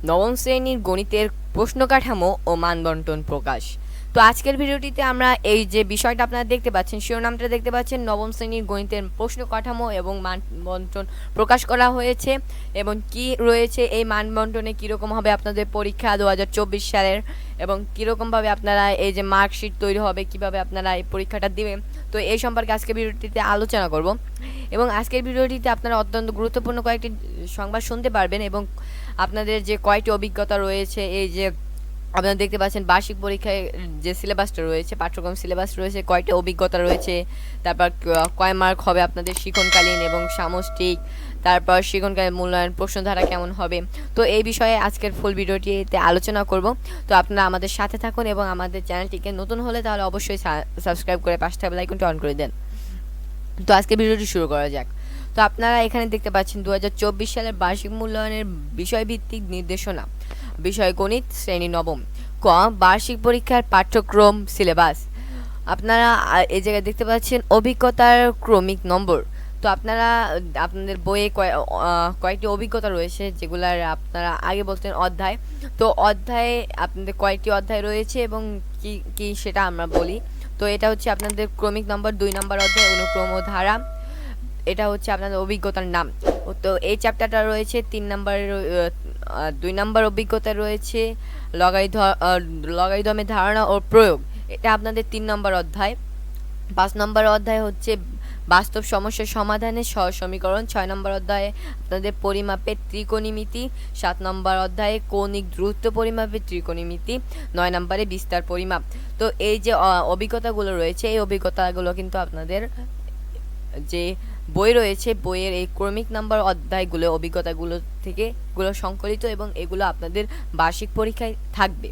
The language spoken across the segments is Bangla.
নবম শ্রেণীর গণিতের প্রশ্ন কাঠামো ও মানবন্টন প্রকাশ। তো আজকের ভিডিওটিতে আমরা এই যে বিষয়টা আপনারা দেখতে পাচ্ছেন, শিরোনামটা দেখতে পাচ্ছেন, নবম শ্রেণীর গণিতের প্রশ্ন কাঠামো এবং মানবন্টন প্রকাশ করা হয়েছে এবং কি রয়েছে এই মানবন্টনে, কীরকম হবে আপনাদের পরীক্ষা 2024 সালের এবং কীরকমভাবে আপনারা এই যে মার্কশিট তৈরি হবে, কিভাবে আপনারা এই পরীক্ষাটা দিবেন। তো এই সম্পর্কে আজকের ভিডিওটিতে আলোচনা করব এবং আজকের ভিডিওটিতে আপনারা অত্যন্ত গুরুত্বপূর্ণ কয়েকটি সংবাদ শুনতে পারবেন এবং আপনাদের যে কয়টি অভিজ্ঞতা রয়েছে, এই যে আপনারা দেখতে পাচ্ছেন বার্ষিক পরীক্ষায় যে সিলেবাসটা রয়েছে, পাঠ্যক্রম সিলেবাস রয়েছে, কয়টি অভিজ্ঞতা রয়েছে, তারপর কয় মার্ক হবে আপনাদের শিক্ষণকালীন এবং সামষ্টিক, তারপর শিক্ষণকালীন মূল্যায়ন প্রশ্নধারা কেমন হবে। তো এই বিষয়ে আজকের ফুল ভিডিওটিতে আলোচনা করব। তো আপনারা আমাদের সাথে থাকুন এবং আমাদের চ্যানেলটিকে নতুন হলে তাহলে অবশ্যই সাবস্ক্রাইব করে পাশে থাকা বেল আইকনটি অন করে দেন। তো আজকে ভিডিওটি শুরু করা যাক। তো আপনারা এখানে দেখতে পাচ্ছেন 2024 সালের বার্ষিক মূল্যায়নের বিষয়ভিত্তিক নির্দেশনা, বিষয় গণিত, শ্রেণী নবম, ক বার্ষিক পরীক্ষার পাঠ্যক্রম সিলেবাস। আপনারা এই জায়গায় দেখতে পাচ্ছেন অভিজ্ঞতার ক্রমিক নম্বর। তো আপনারা আপনাদের বইয়ে কয়েকটি অভিজ্ঞতা রয়েছে, যেগুলার আপনারা আগে বলতেন অধ্যায়। তো অধ্যায়ে আপনাদের কয়েকটি অধ্যায় রয়েছে এবং কি কি সেটা আমরা বলি। তো এটা হচ্ছে আপনাদের ক্রমিক নম্বর 2 নম্বর অধ্যায়, অনুক্রম ও ধারা। এটা হচ্ছে আপনাদের অভিজ্ঞতার নাম। তো এই চ্যাপ্টারটা রয়েছে 3 নম্বরের 2 নম্বর অভিজ্ঞতা রয়েছে লগারিদমের ধারণা ও প্রয়োগ। এটা আপনাদের 3 নম্বর অধ্যায়। 5 নম্বর অধ্যায় হচ্ছে বাস্তব সমস্যার সমাধানে সহজ সমীকরণ। 6 নম্বর অধ্যায়ে আপনাদের পরিমাপের ত্রিকোণমিতি। 7 নম্বর অধ্যায়ে কৌণিক দূরত্ব পরিমাপের ত্রিকোণমিতি। 9 নম্বরে বিস্তার পরিমাপ। তো এই যে অভিজ্ঞতাগুলো রয়েছে, এই অভিজ্ঞতাগুলো কিন্তু আপনাদের যে বই রয়েছে, বইয়ের এই ক্রমিক নাম্বার অধ্যায়গুলো অভিজ্ঞতাগুলো থেকে এগুলো সংকলিত এবং এগুলো আপনাদের বার্ষিক পরীক্ষায় থাকবে।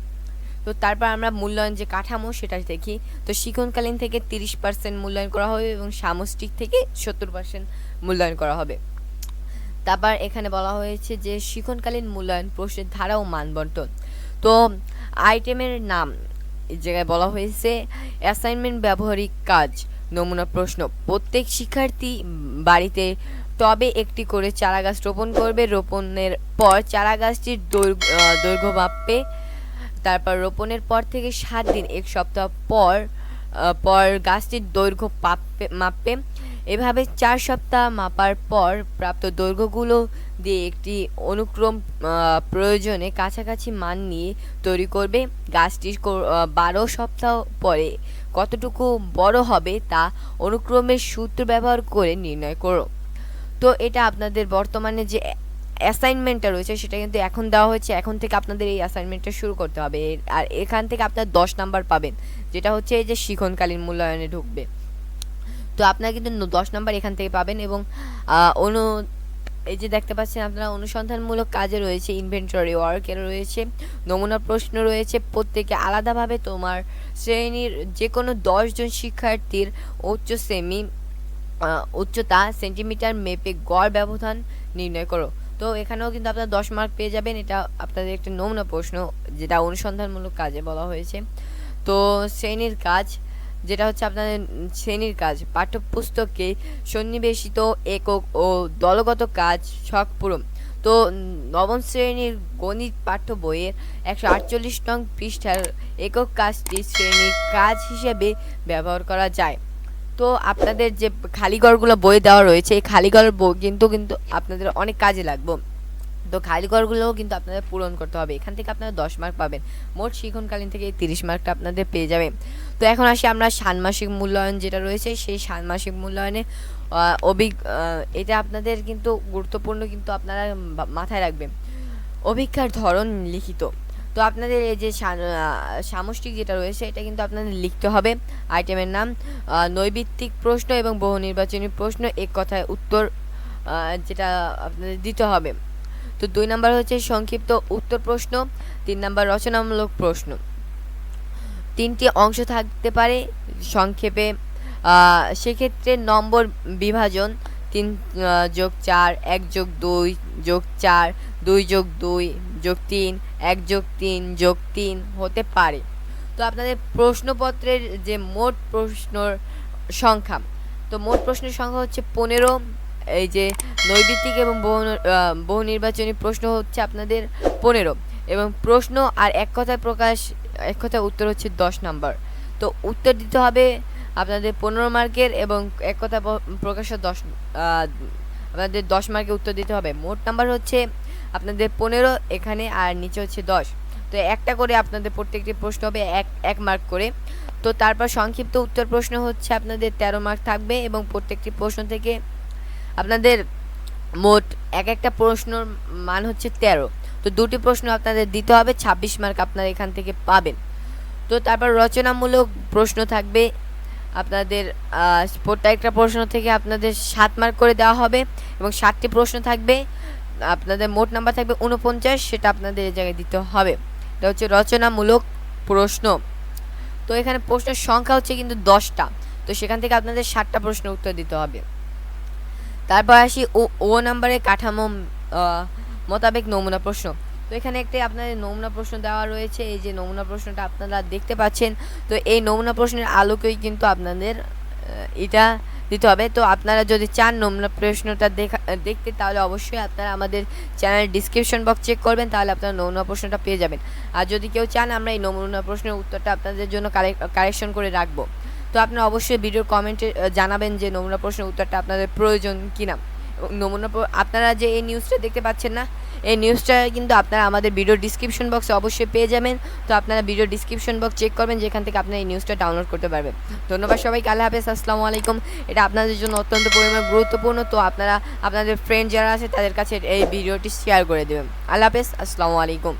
তো তারপর আমরা মূল্যায়ন যে কাঠামো সেটা দেখি। তো শিক্ষণকালীন থেকে 30% মূল্যায়ন করা হবে এবং সামষ্টিক থেকে 70% মূল্যায়ন করা হবে। তারপর এখানে বলা হয়েছে যে শিক্ষণকালীন মূল্যায়ন প্রশ্নের ধারা ও মানবন্টন। তো আইটেমের নাম এই জায়গায় বলা হয়েছে অ্যাসাইনমেন্ট, ব্যবহারিক কাজ, নমুনা প্রশ্ন। প্রত্যেক শিক্ষার্থী বাড়িতে টবে একটি করে চারাগাছ রোপণ করবে। রোপণের পর চারাগাছটির দৈর্ঘ্য মাপবে। তারপর রোপণের পর থেকে 7 দিন 1 সপ্তাহ পর গাছটির দৈর্ঘ্য মাপবে। এভাবে 4 সপ্তাহ মাপার পর প্রাপ্ত দৈর্ঘ্যগুলো দিয়ে একটি অনুক্রম প্রয়োজনে কাছাকাছি মান নিয়ে তৈরি করবে। গাছটির 12 সপ্তাহ পরে কতটুকু বড় হবে তা অনুক্রমের সূত্র ব্যবহার করে নির্ণয় করো। তো এটা আপনাদের বর্তমানে যে অ্যাসাইনমেন্টটা রয়েছে সেটা কিন্তু এখন দেওয়া হয়েছে। এখন থেকে আপনাদের এই অ্যাসাইনমেন্টটা শুরু করতে হবে। আর এখান থেকে আপনার 10 নাম্বার পাবেন, যেটা হচ্ছে এই যে শিক্ষণকালীন মূল্যায়নে ঢুকবে। তো আপনারা কিন্তু 10 নাম্বার এখান থেকে পাবেন এবং এই যে দেখতে পাচ্ছেন আপনারা অনুসন্ধানমূলক কাজে রয়েছে, ইনভেন্টরি ওয়ার্ক এর রয়েছে, নমুনা প্রশ্ন রয়েছে। প্রত্যেকে আলাদাভাবে তোমার শ্রেণীর যে কোনো 10 জন শিক্ষার্থীর উচ্চতা সেন্টিমিটার মেপে গড় ব্যবধান নির্ণয় করো। তো এখানেও কিন্তু আপনারা 10 মার্ক পেয়ে যাবেন। এটা আপনাদের একটা নমুনা প্রশ্ন, যেটা অনুসন্ধানমূলক কাজে বলা হয়েছে। তো শ্রেণীর কাজ, যেটা হচ্ছে আপনাদের শ্রেণীর কাজ, পাঠ্যপুস্তকে সন্নিবেশিত একক ও দলগত কাজ ছক পূরণ। তো নবম শ্রেণীর গণিত পাঠ্য বইয়ের 148 নং পৃষ্ঠার একক কাজটি শ্রেণীর কাজ হিসেবে ব্যবহার করা যায়। তো আপনাদের যে খালিঘরগুলো বই দেওয়া রয়েছে, এই খালিঘর বই কিন্তু আপনাদের অনেক কাজে লাগবে। তো খালিঘরগুলোও কিন্তু আপনাদের পূরণ করতে হবে। এখান থেকে আপনারা 10 মার্ক পাবেন। মোট শিক্ষণকালীন থেকে এই 30 মার্কটা আপনাদের পেয়ে যাবে। তো এখন আসি আমরা ষান্মাসিক মূল্যায়ন যেটা রয়েছে, সেই ষান্মাসিক মূল্যায়নে এটা আপনাদের কিন্তু গুরুত্বপূর্ণ, কিন্তু আপনারা মাথায় রাখবেন অভিক্ষার ধরন লিখিত। তো আপনাদের এই যে সামষ্টিক যেটা রয়েছে এটা কিন্তু আপনাদের লিখতে হবে। আইটেমের নাম, নৈবিত্তিক প্রশ্ন এবং বহু নির্বাচনী প্রশ্ন, এক কথায় উত্তর যেটা আপনাদের দিতে হবে। তো 2 নাম্বার হচ্ছে সংক্ষিপ্ত উত্তর প্রশ্ন। 3 নাম্বার রচনামূলক প্রশ্ন। 3টি অংশ থাকতে পারে সংক্ষেপে। সেক্ষেত্রে নম্বর বিভাজন 3 যোগ 4, 1 যোগ 2 যোগ 4, 2 যোগ 2 যোগ 3, 1 যোগ 3 যোগ 3 হতে পারে। তো আপনাদের প্রশ্নপত্রের যে মোট প্রশ্নর সংখ্যা, তো মোট প্রশ্নের সংখ্যা হচ্ছে 15। এই যে নৈবিত্তিক এবং বহু নির্বাচনী প্রশ্ন হচ্ছে আপনাদের 15 এবং প্রশ্ন আর এক কথায় উত্তর হচ্ছে 10 নাম্বার। তো উত্তর দিতে হবে আপনাদের 15 মার্কের এবং এক কথা প্রকাশে আপনাদের 10 মার্কের উত্তর দিতে হবে। মোট নাম্বার হচ্ছে আপনাদের 15 এখানে, আর নিচে হচ্ছে 10। তো একটা করে আপনাদের প্রত্যেকটি প্রশ্ন হবে এক মার্ক করে। তো তারপর সংক্ষিপ্ত উত্তর প্রশ্ন হচ্ছে আপনাদের 13 মার্ক থাকবে এবং প্রত্যেকটি প্রশ্ন থেকে আপনাদের মোট একটা প্রশ্নর মান হচ্ছে 13। তো দুটি প্রশ্ন আপনাদের দিতে হবে, 26 মার্ক আপনারা এখান থেকে পাবেন। তো তারপর রচনামূলক প্রশ্ন থাকবে আপনাদের, প্রত্যেকটা প্রশ্ন থেকে আপনাদের 7 মার্ক করে দেওয়া হবে এবং 7টি প্রশ্ন থাকবে, আপনাদের মোট নাম্বার থাকবে 49, সেটা আপনাদের এই জায়গায় দিতে হবে। এটা হচ্ছে রচনামূলক প্রশ্ন। তো এখানে প্রশ্নের সংখ্যা হচ্ছে কিন্তু 10টা, তো সেখান থেকে আপনাদের 7টা প্রশ্ন উত্তর দিতে হবে। তারপর আসি ও নাম্বারের কাঠামো মোতাবেক নমুনা প্রশ্ন। তো এখানে একটি আপনাদের নমুনা প্রশ্ন দেওয়া রয়েছে, এই যে নমুনা প্রশ্নটা আপনারা দেখতে পাচ্ছেন। তো এই নমুনা প্রশ্নের আলোকেই কিন্তু আপনাদের এটা দিতে হবে। তো আপনারা যদি চান নমুনা প্রশ্নটা দেখতে, তাহলে অবশ্যই আপনারা আমাদের চ্যানেলের ডিসক্রিপশন বক্স চেক করবেন, তাহলে আপনারা নমুনা প্রশ্নটা পেয়ে যাবেন। আর যদি কেউ চান আমরা এই নমুনা প্রশ্নের উত্তরটা আপনাদের জন্য কারেকশন করে রাখবো। তো আপনারা অবশ্যই ভিডিওর কমেন্টে জানাবেন যে নমুনা প্রশ্নের উত্তরটা আপনাদের প্রয়োজন কিনা। আপনারা যে এই নিউজটা দেখতে পাচ্ছেন না, এই নিউজটা কিন্তু আপনারা আমাদের ভিডিও ডিসক্রিপশন বক্সে অবশ্যই পেয়ে যাবেন। তো আপনারা ভিডিও ডিসক্রিপশন বক্স চেক করবেন, যেখান থেকে আপনারা এই নিউজটা ডাউনলোড করতে পারবেন। ধন্যবাদ সবাইকে, আল্লাহ হাফেজ, আসসালামু আলাইকুম। এটা আপনাদের জন্য অত্যন্ত পরিমাণে গুরুত্বপূর্ণ। তো আপনারা আপনাদের ফ্রেন্ড যারা আছে তাদের কাছে এই ভিডিওটি শেয়ার করে দেবেন। আল্লাহ হাফেজ, আসসালামু আলাইকুম।